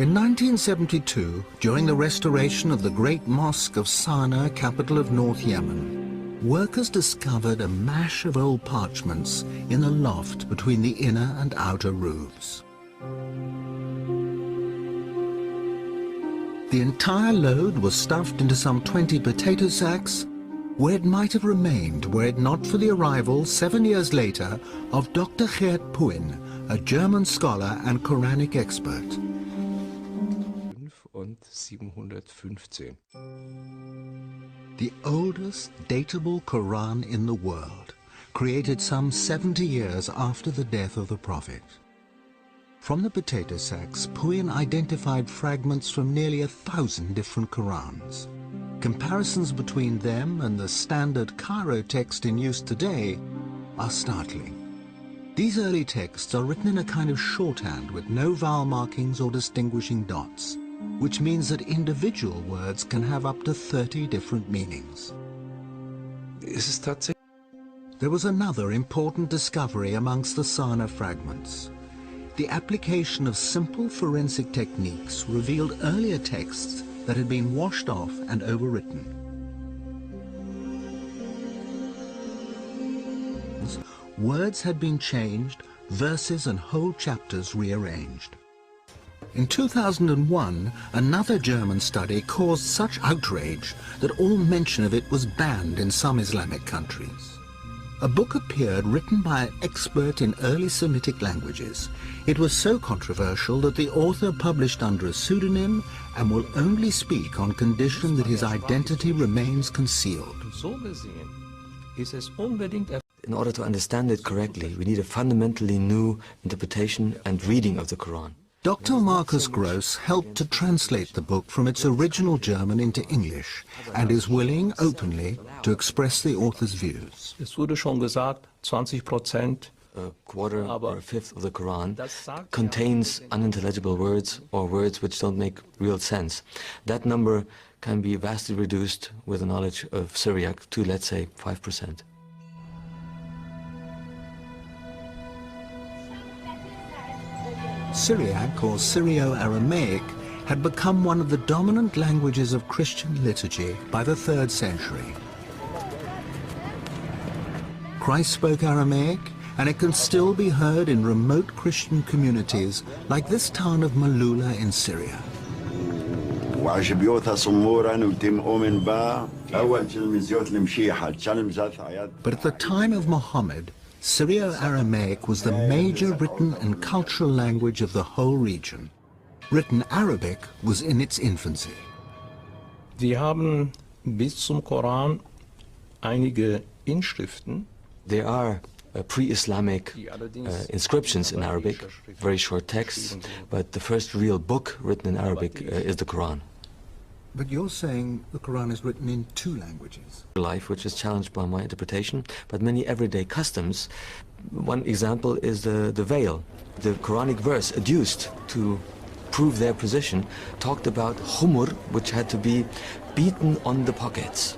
In 1972, during the restoration of the great mosque of Sana'a, capital of North Yemen, workers discovered a mash of old parchments in the loft between the inner and outer roofs. The entire load was stuffed into some 20 potato sacks, where it might have remained were it not for the arrival 7 years later of Dr. Geert Puin, a German scholar and Quranic expert. The oldest datable Quran in the world, created some 70 years after the death of the Prophet. From the potato sacks, Puin identified fragments from nearly 1,000 different Qurans. Comparisons between them and the standard Cairo text in use today are startling. These early texts are written in a kind of shorthand with no vowel markings or distinguishing dots, which means that individual words can have up to 30 different meanings. There was another important discovery amongst the Sana'a fragments. The application of simple forensic techniques revealed earlier texts that had been washed off and overwritten. Words had been changed, verses and whole chapters rearranged. In 2001, another German study caused such outrage that all mention of it was banned in some Islamic countries. A book appeared written by an expert in early Semitic languages. It was so controversial that the author published under a pseudonym and will only speak on condition that his identity remains concealed. In order to understand it correctly, we need a fundamentally new interpretation and reading of the Quran. Dr. Markus Gross helped to translate the book from its original German into English and is willing, openly, to express the author's views. Es wurde schon gesagt, 20%. A quarter or a fifth of the Quran contains unintelligible words or words which don't make real sense. That number can be vastly reduced with a knowledge of Syriac to, let's say, 5%. Syriac, or Syrio-Aramaic, had become one of the dominant languages of Christian liturgy by the 3rd century. Christ spoke Aramaic, and it can still be heard in remote Christian communities like this town of Malula in Syria. But at the time of Muhammad, Syrio-Aramaic was the major written and cultural language of the whole region. Written Arabic was in its infancy. Sie haben bis zum Koran einige Inschriften. There are pre-Islamic inscriptions in Arabic, very short texts, but the first real book written in Arabic is the Quran. But you're saying the Quran is written in 2 languages. Life, which is challenged by my interpretation, but many everyday customs. One example is the veil. The Quranic verse adduced to prove their position talked about humur, which had to be beaten on the pockets.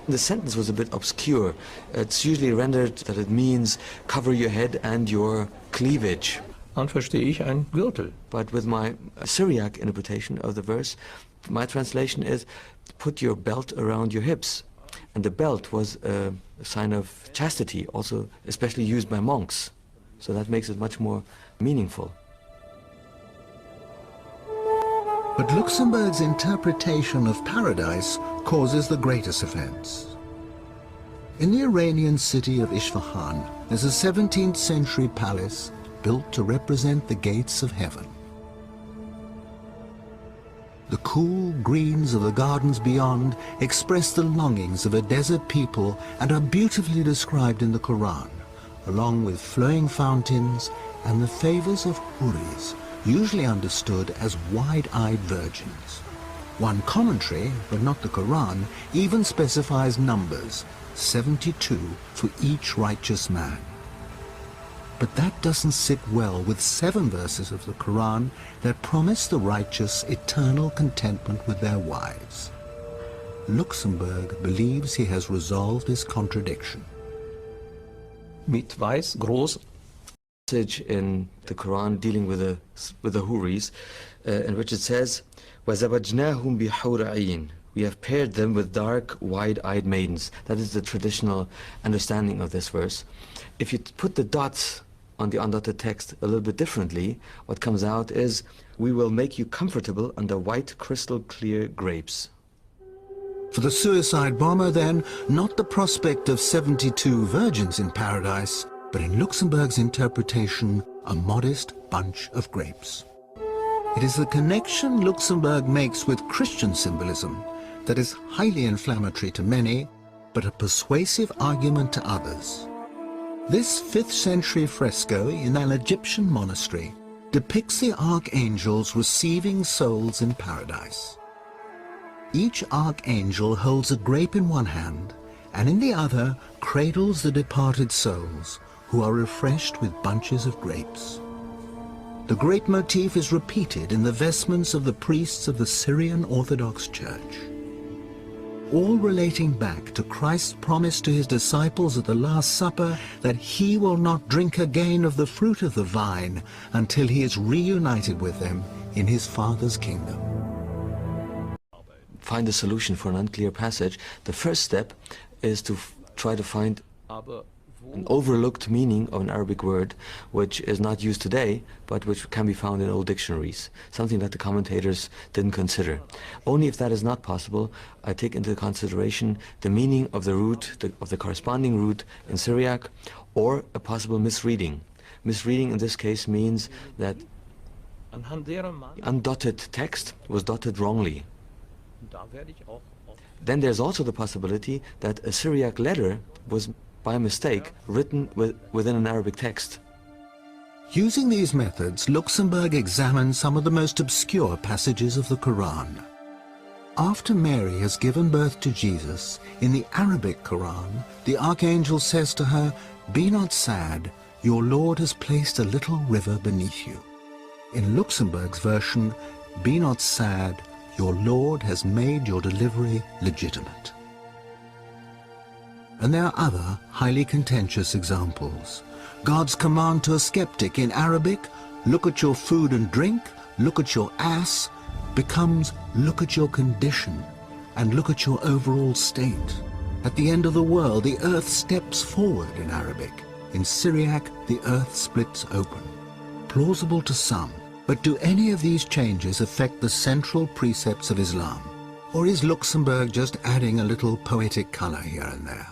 The sentence was a bit obscure. It's usually rendered that it means cover your head and your cleavage. Dann verstehe ich ein Gürtel. But with my Syriac interpretation of the verse, my translation is put your belt around your hips. And the belt was a sign of chastity, also especially used by monks. So that makes it much more meaningful. But Luxembourg's interpretation of paradise causes the greatest offense. In the Iranian city of Isfahan, there's a 17th century palace built to represent the gates of heaven. The cool greens of the gardens beyond express the longings of a desert people and are beautifully described in the Quran, along with flowing fountains and the favors of huris, usually understood as wide-eyed virgins. One commentary, but not the Quran, even specifies numbers, 72 for each righteous man. But that doesn't sit well with 7 verses of the Quran that promise the righteous eternal contentment with their wives. Luxembourg believes he has resolved his contradiction. Mit weiß groß Passage in the Quran dealing with the Houris, in which it says, وَزَوَجْنَاهُمْ بِحُورٍ عِينٍ. We have paired them with dark, wide-eyed maidens. That is the traditional understanding of this verse. If you put the dots on the undotted text a little bit differently, what comes out is, we will make you comfortable under white, crystal clear grapes. For the suicide bomber, then, not the prospect of 72 virgins in paradise, but in Luxemburg's interpretation, a modest bunch of grapes. It is the connection Luxemburg makes with Christian symbolism that is highly inflammatory to many, but a persuasive argument to others. This 5th century fresco in an Egyptian monastery depicts the archangels receiving souls in paradise. Each archangel holds a grape in one hand, and in the other cradles the departed souls, who are refreshed with bunches of grapes. The grape motif is repeated in the vestments of the priests of the Syrian Orthodox Church, all relating back to Christ's promise to his disciples at the Last Supper that he will not drink again of the fruit of the vine until he is reunited with them in his Father's kingdom. Find a solution for an unclear passage. The first step is to try to find an overlooked meaning of an Arabic word which is not used today, but which can be found in old dictionaries, something that the commentators didn't consider. Only if that is not possible, I take into consideration the meaning of the root, of the corresponding root in Syriac, or a possible misreading. Misreading in this case means that undotted text was dotted wrongly. Then there's also the possibility that a Syriac letter was by mistake written within an Arabic text. Using these methods, Luxemburg examines some of the most obscure passages of the Quran. After Mary has given birth to Jesus, in the Arabic Quran, the archangel says to her, "Be not sad, your Lord has placed a little river beneath you." In Luxemburg's version, "Be not sad, your Lord has made your delivery legitimate." And there are other highly contentious examples. God's command to a skeptic in Arabic, "Look at your food and drink, look at your ass," becomes "Look at your condition and look at your overall state." At the end of the world, the earth steps forward in Arabic. In Syriac, the earth splits open. Plausible to some, but do any of these changes affect the central precepts of Islam? Or is Luxemburg just adding a little poetic color here and there?